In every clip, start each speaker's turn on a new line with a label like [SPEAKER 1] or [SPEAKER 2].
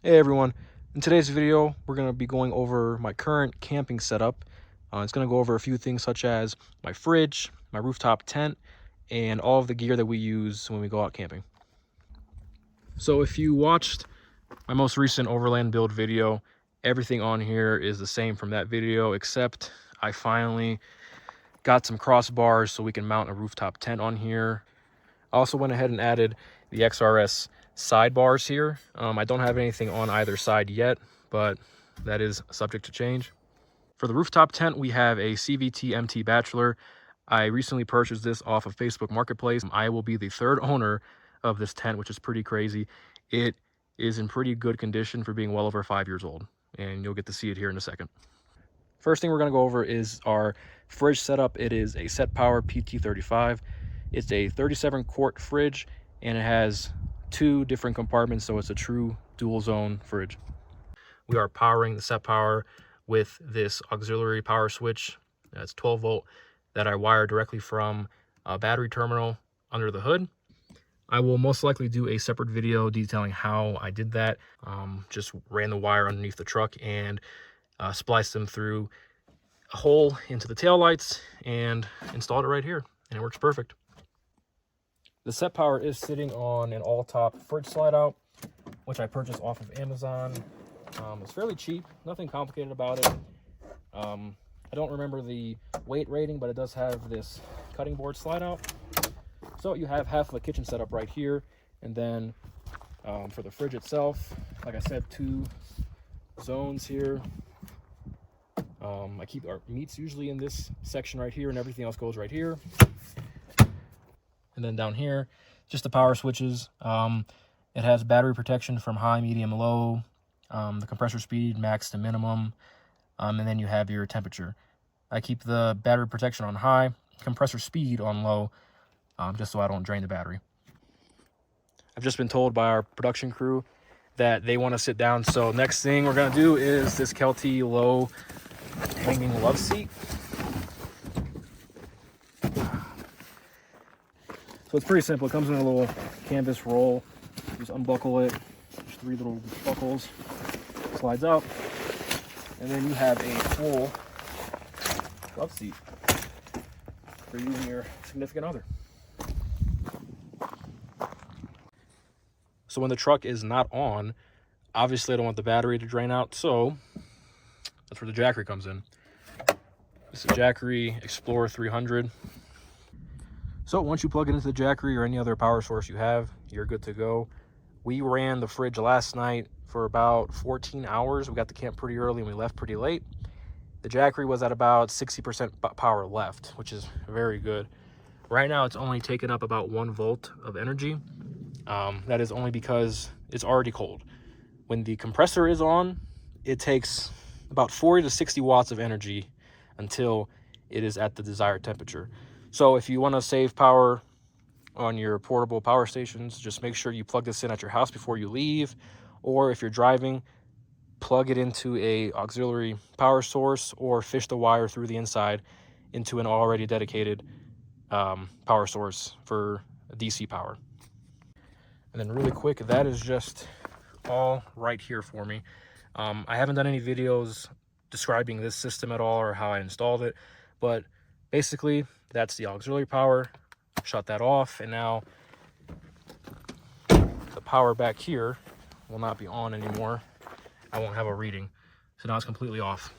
[SPEAKER 1] Hey everyone, in today's video we're going to be going over my current camping setup. It's going to go over a few things such as my fridge, my rooftop tent, and all of the gear that we use when we go out camping. So if you watched my most recent Overland Build video, everything on here is the same from that video, except I finally got some crossbars so we can mount a rooftop tent on here. I also went ahead and added the XRS sidebars here. I don't have anything on either side yet, but that is subject to change. For the rooftop tent, we have a CVT MT Bachelor. I recently purchased this off of Facebook Marketplace. I will be the third owner of this tent, which is pretty crazy. It is in pretty good condition for being well over 5 years old, and you'll get to see it here in a second. First thing we're going to go over is our fridge setup. It is a Set Power PT35. It's a 37 quart fridge, and it has 2 different compartments, so it's a true dual zone fridge. We are powering the Set Power with this auxiliary power switch. It's 12 volt that I wire directly from a battery terminal under the hood. I will most likely do a separate video detailing how I did that. Just ran the wire underneath the truck and spliced them through a hole into the taillights and installed it right here, and it works perfect. The Set Power is sitting on an all-top fridge slide out, which I purchased off of Amazon. It's fairly cheap, nothing complicated about it. I don't remember the weight rating, but it does have this cutting board slide out. So you have half of a kitchen setup right here, and then for the fridge itself, like I said, 2 zones here. I keep our meats usually in this section right here, and everything else goes right here. And then down here, just the power switches. It has battery protection from high, medium, low, the compressor speed, max to minimum, and then you have your temperature. I keep the battery protection on high, compressor speed on low, just so I don't drain the battery. I've just been told by our production crew that they want to sit down, so next thing we're going to do is this Kelty low hanging love seat. So it's pretty simple. It comes in a little canvas roll. Just unbuckle it. There's 3 little buckles. Slides out. And then you have a full love seat for you and your significant other. So when the truck is not on, obviously I don't want the battery to drain out, so that's where the Jackery comes in. It's a Jackery Explorer 300. So once you plug it into the Jackery or any other power source you have, you're good to go. We ran the fridge last night for about 14 hours. We got to camp pretty early and we left pretty late. The Jackery was at about 60% power left, which is very good. Right now it's only taken up about 1 volt of energy. That is only because it's already cold. When the compressor is on, it takes about 40 to 60 watts of energy until it is at the desired temperature. So if you want to save power on your portable power stations, just make sure you plug this in at your house before you leave, or if you're driving, plug it into a auxiliary power source or fish the wire through the inside into an already dedicated power source for DC power. And then really quick, that is just all right here for me. I haven't done any videos describing this system at all or how I installed it, but basically that's the auxiliary power. Shut that off, and now the power back here will not be on anymore. I won't have a reading, so now it's completely off.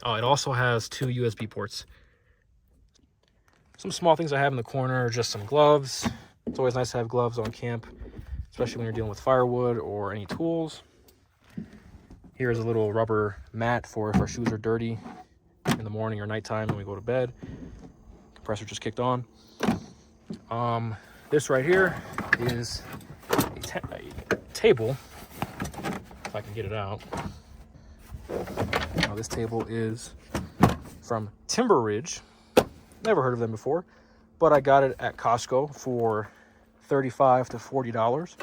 [SPEAKER 1] Oh, it also has 2 USB ports. Some small things I have in the corner are just some gloves. It's always nice to have gloves on camp, especially when you're dealing with firewood or any tools. Here's a little rubber mat for if our shoes are dirty in the morning or nighttime when we go to bed. Compressor just kicked on. This right here is a table, if I can get it out. Now this table is from Timber Ridge. Never heard of them before, but I got it at Costco for $35 to $40,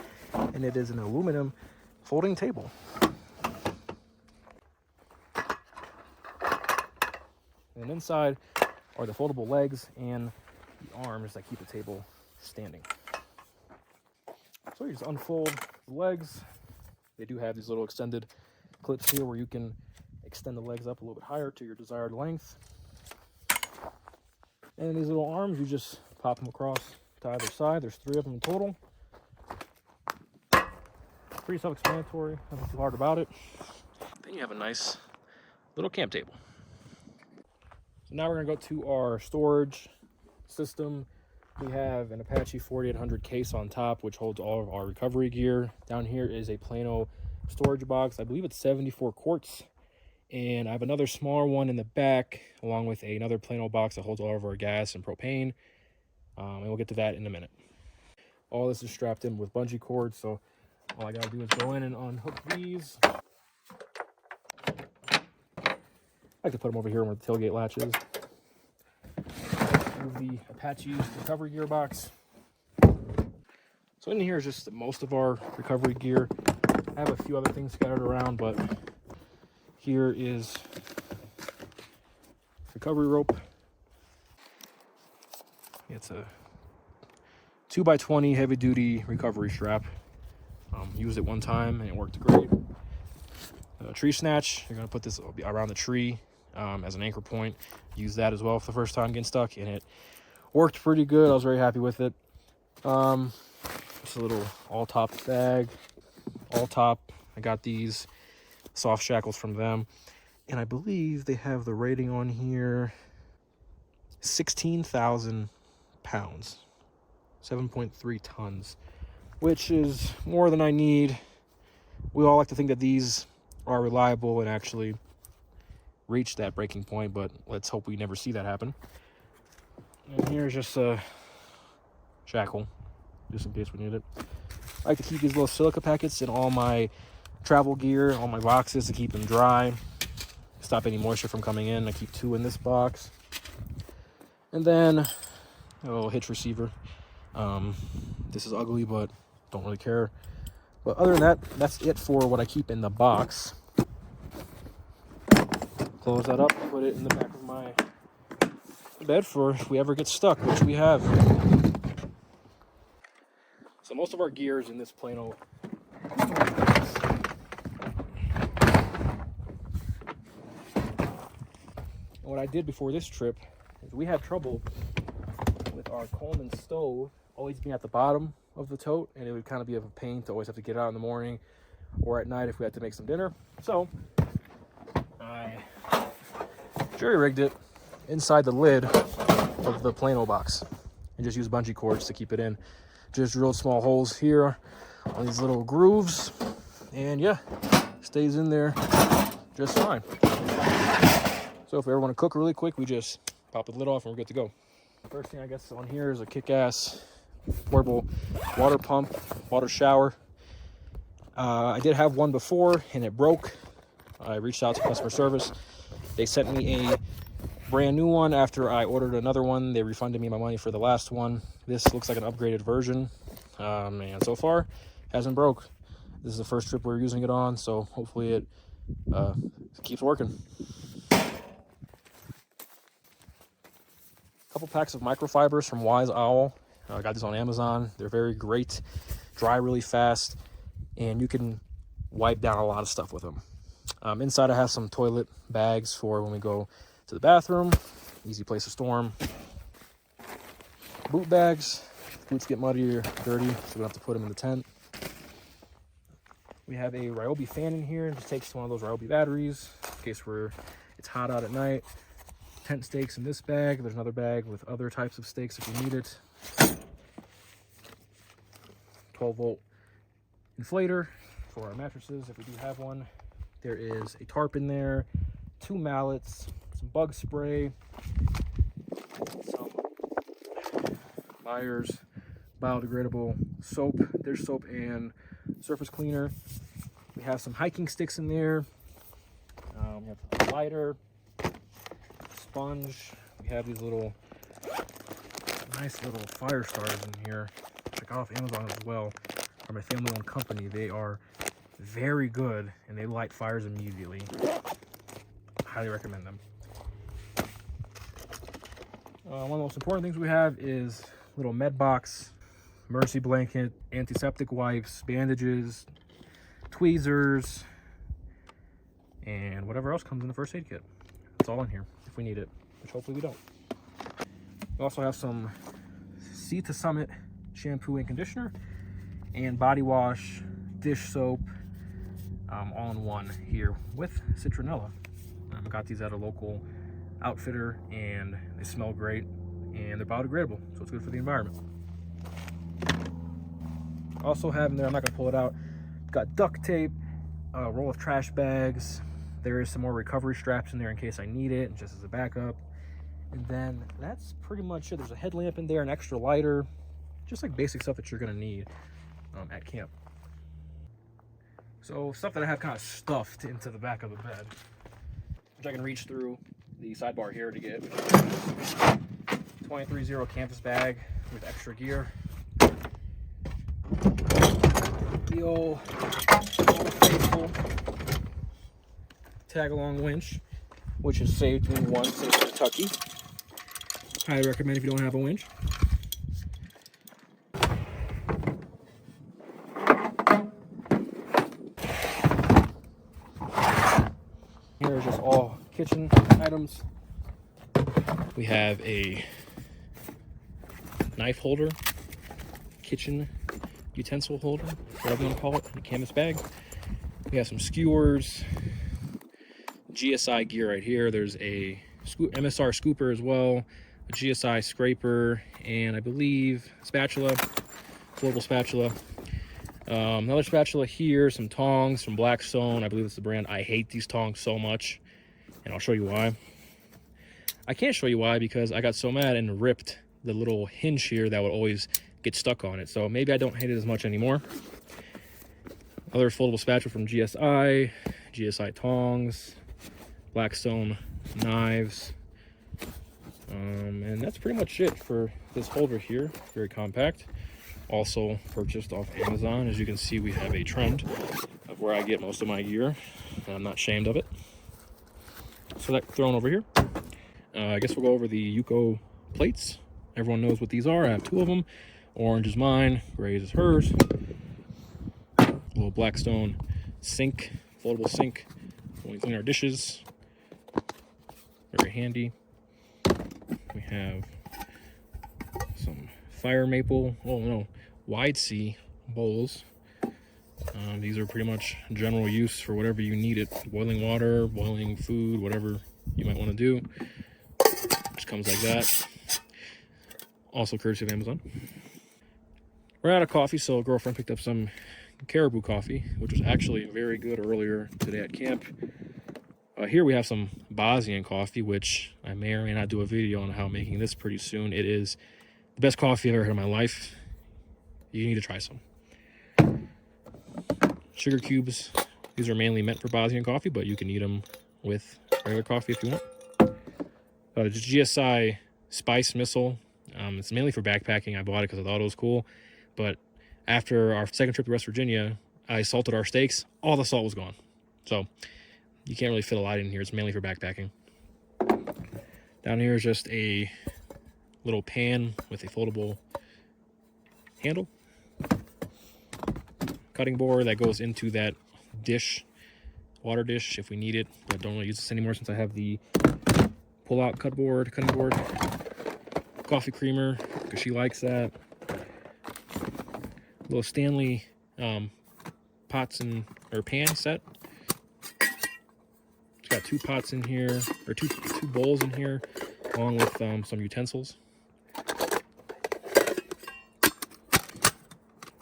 [SPEAKER 1] and it is an aluminum folding table. And inside are the foldable legs and the arms that keep the table standing. So you just unfold the legs, They do have these little extended clips here where you can extend the legs up a little bit higher to your desired length. And these little arms, you just pop them across to either side. There's 3 of them in total. Pretty self-explanatory, nothing too hard about it. Then you have a nice little camp table. So now we're gonna go to our storage system. We have an Apache 4800 case on top, which holds all of our recovery gear. Down here is a Plano storage box. I believe it's 74 quarts. And I have another smaller one in the back, along with another Plano box that holds all of our gas and propane. And we'll get to that in a minute. All this is strapped in with bungee cords, so all I gotta do is go in and unhook these. I like to put them over here where the tailgate latch is. Move the Apache's recovery gear box. So in here is just most of our recovery gear. I have a few other things scattered around, but here is recovery rope. It's a 2x20 heavy duty recovery strap. Used it one time and it worked great. Tree snatch, you're gonna put this around the tree as an anchor point. Use that as well for the first time getting stuck, and it worked pretty good. I was very happy with it. Just a little all top bag, all top. I got these soft shackles from them, and I believe they have the rating on here, 16,000 pounds, 7.3 tons, which is more than I need. We all like to think that these are reliable and actually reach that breaking point, but let's hope we never see that happen. And here's just a shackle, just in case we need it. I like to keep these little silica packets in all my travel gear, all my boxes, to keep them dry, stop any moisture from coming in. I keep 2 in this box. And then a little hitch receiver. This is ugly, but don't really care. But other than that, that's it for what I keep in the box. Close that up, put it in the back of my bed for if we ever get stuck, which we have. So most of our gear is in this Plano storage box. And what I did before this trip is we had trouble with our Coleman stove always being at the bottom of the tote, and it would kind of be a pain to always have to get out in the morning or at night if we had to make some dinner. So I jury-rigged it inside the lid of the Plano box and just used bungee cords to keep it in. Just drilled small holes here on these little grooves, and yeah, stays in there just fine. So if we ever want to cook really quick, we just pop the lid off and we're good to go. First thing I guess on here is a kick-ass portable water pump, water shower. I did have one before and it broke. I reached out to customer service. They sent me a brand new one after I ordered another one. They refunded me my money for the last one. This looks like an upgraded version, and so far hasn't broke. This is the first trip we're using it on, so hopefully it keeps working. Couple packs of microfibers from Wise Owl. I got these on Amazon. They're very great, dry really fast, and you can wipe down a lot of stuff with them. Inside I have some toilet bags for when we go to the bathroom. Easy place to store them. Boot bags. Boots get muddy or dirty, so we don't have to put them in the tent. We have a Ryobi fan in here. It just takes one of those Ryobi batteries in case it's hot out at night. Tent stakes in this bag. There's another bag with other types of stakes if you need it. 12-volt inflator for our mattresses if we do have one. There is a tarp in there, 2 mallets, some bug spray, some Myers biodegradable soap. There's soap and surface cleaner. We have some hiking sticks in there. We have a lighter, sponge. We have these nice little fire starters in here. Check out off Amazon as well. From a family-owned company. They are very good and they light fires immediately. Highly recommend them. One of the most important things we have is a little med box, mercy blanket, antiseptic wipes, bandages, tweezers, and whatever else comes in the first aid kit. It's all in here if we need it, which hopefully we don't. We also have some Sea to Summit shampoo and conditioner, and body wash, dish soap, all in one here with citronella. I got these at a local outfitter, and they smell great, and they're biodegradable, so it's good for the environment. Also have in there, I'm not gonna pull it out, got duct tape, a roll of trash bags. There is some more recovery straps in there in case I need it, just as a backup. And then that's pretty much it. There's a headlamp in there, an extra lighter, just like basic stuff that you're gonna need at camp. So stuff that I have kind of stuffed into the back of the bed, which I can reach through the sidebar here to get. 23-0 canvas bag with extra gear. The old faithful tag-along winch, which has saved me once in Kentucky. Highly recommend if you don't have a winch. Here are just all kitchen items. We have a knife holder, kitchen utensil holder, whatever you want to call it, in a canvas bag. We have some skewers, GSI gear right here. There's a MSR scooper as well, a GSI scraper, and I believe spatula, floatable spatula. Another spatula here, some tongs from Blackstone. I believe it's the brand. I hate these tongs so much, and I'll show you why. I can't show you why because I got so mad and ripped the little hinge here that would always get stuck on it. So maybe I don't hate it as much anymore. Other foldable spatula from GSI, GSI tongs, Blackstone knives. And that's pretty much it for this holder here. Very compact. Also purchased off Amazon. As you can see, we have a trend of where I get most of my gear, and I'm not ashamed of it. So that's thrown over here. I guess we'll go over the Yuko plates. Everyone knows what these are. I have two of them. Orange is mine, gray is hers. A little Blackstone sink, foldable sink when we clean our dishes. Very handy. We have some fire maple, wide sea bowls. These are pretty much general use for whatever you need it. Boiling water, boiling food, whatever you might want to do. Just comes like that. Also courtesy of Amazon. We're out of coffee, so a girlfriend picked up some Caribou coffee, which was actually very good earlier today at camp. Here we have some Bosnian coffee, which I may or may not do a video on how I'm making this pretty soon. It is the best coffee I've ever had in my life. You need to try some. Sugar cubes. These are mainly meant for Bosnian coffee, but you can eat them with regular coffee if you want. Just GSI Spice Missile. It's mainly for backpacking. I bought it because I thought it was cool. But after our second trip to West Virginia, I salted our steaks. All the salt was gone. So you can't really fit a lot in here. It's mainly for backpacking. Down here is just a little pan with a foldable handle. Cutting board that goes into that dish, water dish if we need it. But don't really use this anymore since I have the pull-out cutting board. Coffee creamer because she likes that. Little Stanley pots or pan set. It's got two pots in here, or two bowls in here, along with some utensils.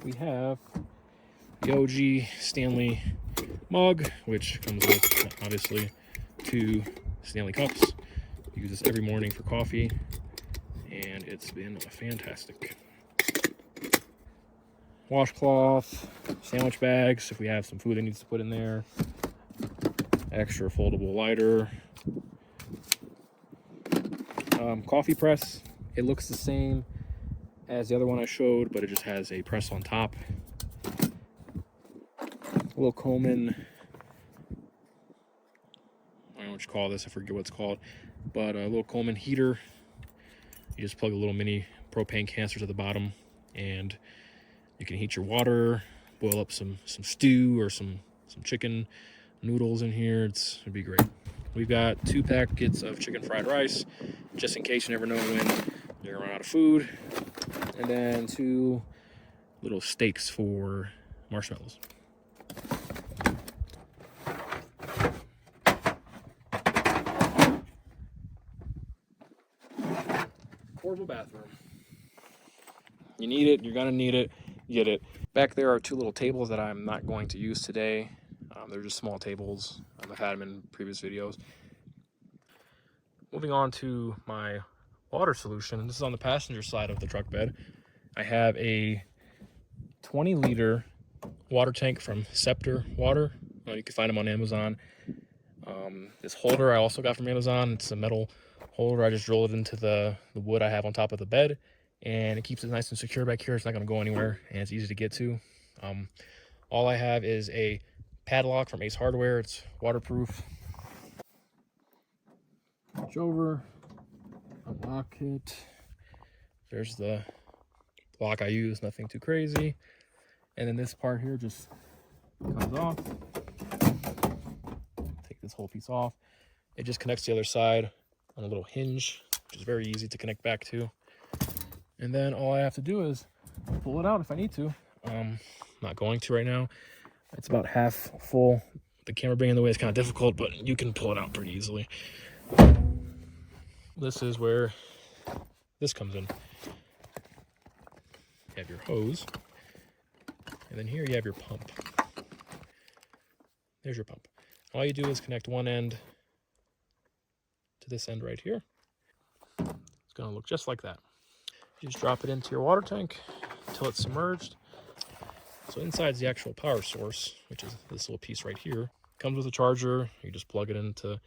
[SPEAKER 1] We have the OG Stanley mug, which comes with obviously two Stanley cups. Use this every morning for coffee, and it's been fantastic. Washcloth, sandwich bags if we have some food that needs to put in there. Extra foldable lighter. Coffee press. It looks the same as the other one I showed, but it just has a press on top. A little Coleman. I don't know what you call this. I forget what it's called. But a little Coleman heater. You just plug a little mini propane canister to the bottom, and you can heat your water, boil up some stew or some chicken noodles in here. It'd be great. We've got 2 packets of chicken fried rice, just in case you never know when you're gonna run out of food. And then 2 little steaks for marshmallows. Portable bathroom. You need it, you're gonna need it, get it. Back there are 2 little tables that I'm not going to use today. They're just small tables. I've had them in previous videos. Moving on to my water solution. This is on the passenger side of the truck bed. I have a 20-liter water tank from Scepter Water. You can find them on Amazon. This holder I also got from Amazon. It's a metal holder. I just roll it into the wood I have on top of the bed, and it keeps it nice and secure back here. It's not going to go anywhere, and it's easy to get to. All I have is a padlock from Ace Hardware. It's waterproof. Reach over, unlock it. There's the lock I use, nothing too crazy. And then this part here just comes off. Take this whole piece off. It just connects to the other side on a little hinge, which is very easy to connect back to. And then all I have to do is pull it out if I need to. Not going to right now. It's about half full. The camera being in the way is kind of difficult, but you can pull it out pretty easily. This is where this comes in. You have your hose, and then here you have your pump. There's your pump. All you do is connect one end to this end right here. It's going to look just like that. You just drop it into your water tank until it's submerged. So inside is the actual power source, which is this little piece right here. Comes with a charger. You just plug it into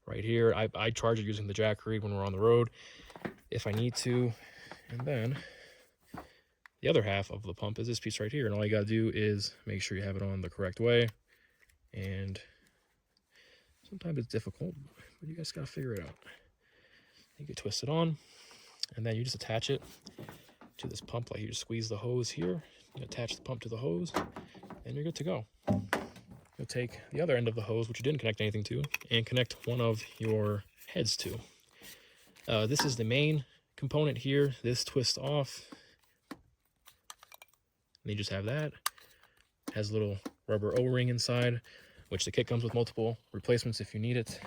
[SPEAKER 1] right here. I charge it using the Jackery when we're on the road if I need to. And then the other half of the pump is this piece right here. And all you got to do is make sure you have it on the correct way. And sometimes it's difficult, but you guys got to figure it out. You can twist it on, and then you just attach it to this pump. Like you just squeeze the hose here, you attach the pump to the hose, and you're good to go. You'll take the other end of the hose, which you didn't connect anything to, and connect one of your heads to. This is the main component here. This twists off, and you just have that. It has a little rubber O-ring inside, which the kit comes with multiple replacements if you need it.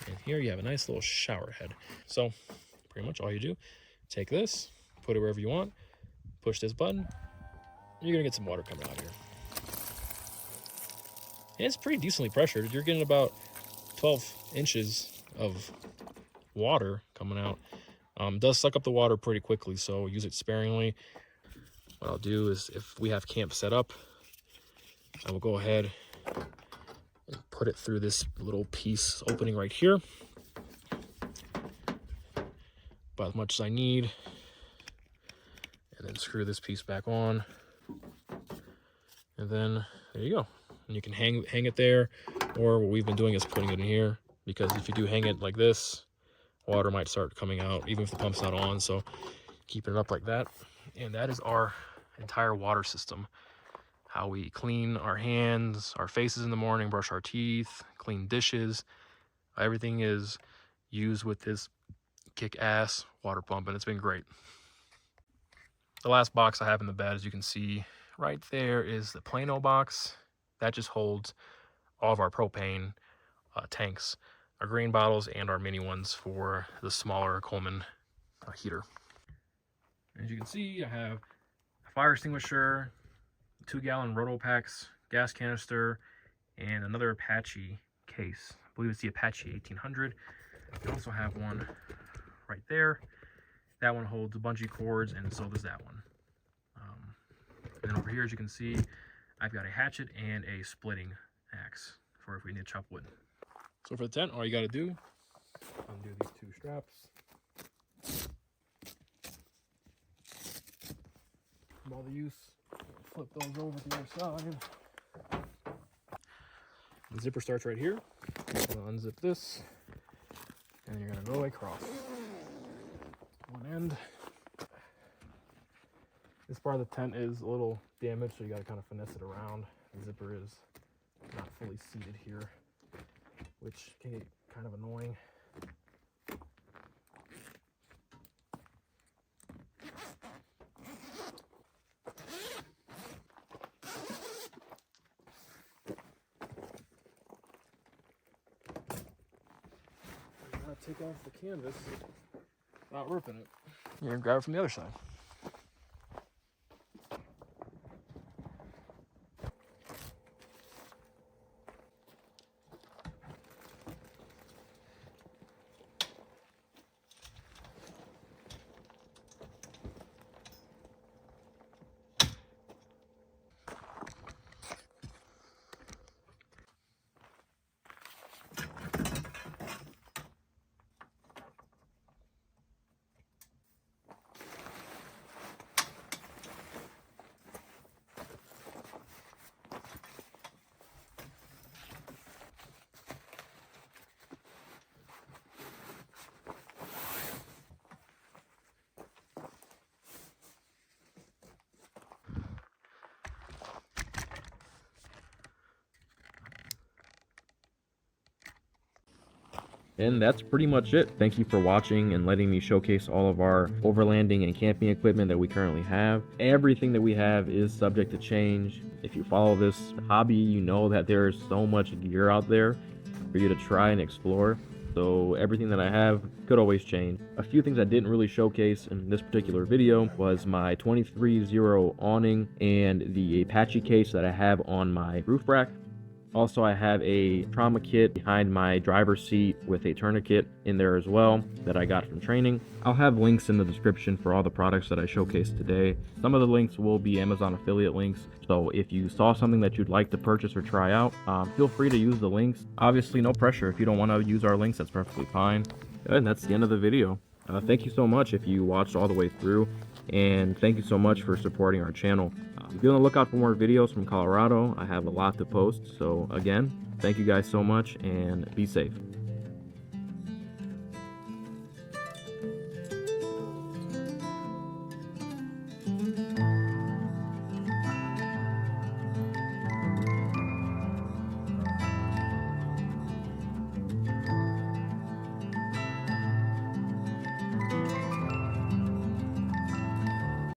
[SPEAKER 1] And here you have a nice little shower head. So pretty much all you do, take this, put it wherever you want, push this button, you're gonna get some water coming out here. And it's pretty decently pressured. You're getting about 12 inches of water coming out. It does suck up the water pretty quickly, so use it sparingly. What I'll do is, if we have camp set up, I will go ahead and put it through this little piece opening right here, about as much as I need, and then screw this piece back on, and then there you go. And you can hang it there, or what we've been doing is putting it in here, because if you do hang it like this, water might start coming out even if the pump's not on. So keeping it up like that. And that is our entire water system. How we clean our hands, our faces in the morning, brush our teeth, clean dishes. Everything is used with this kick-ass water pump, and it's been great. The last box I have in the bed, as you can see right there, is the Plano box. That just holds all of our propane tanks, our green bottles and our mini ones for the smaller Coleman heater. As you can see, I have a fire extinguisher, 2-gallon Rotopax gas canister, and another Apache case. I believe it's the Apache 1800. We also have one right there. That one holds bungee cords, and so does that one. And then over here, as you can see, I've got a hatchet and a splitting axe for if we need to chop wood. So for the tent, all you got to do, undo these 2 straps. From all the use, flip those over to the other side. The zipper starts right here. You're going to unzip this, and you're going to go across. One end. This part of the tent is a little damaged, so you got to kind of finesse it around. The zipper is not fully seated here, which can get kind of annoying. Take off the canvas without ripping it. You're gonna grab it from the other side. And that's pretty much it. Thank you for watching and letting me showcase all of our overlanding and camping equipment that we currently have. Everything that we have is subject to change. If you follow this hobby, you know that there is so much gear out there for you to try and explore. So everything that I have could always change. A few things I didn't really showcase in this particular video was my 23-0 awning and the Apache case that I have on my roof rack. Also, I have a trauma kit behind my driver's seat with a tourniquet in there as well that I got from training. I'll have links in the description for all the products that I showcased today. Some of the links will be Amazon affiliate links, so if you saw something that you'd like to purchase or try out, feel free to use the links. Obviously, no pressure. If you don't want to use our links, that's perfectly fine. And that's the end of the video. Thank you so much if you watched all the way through, and thank you so much for supporting our channel. Be on the lookout for more videos from Colorado. I have a lot to post. So again, thank you guys so much and be safe.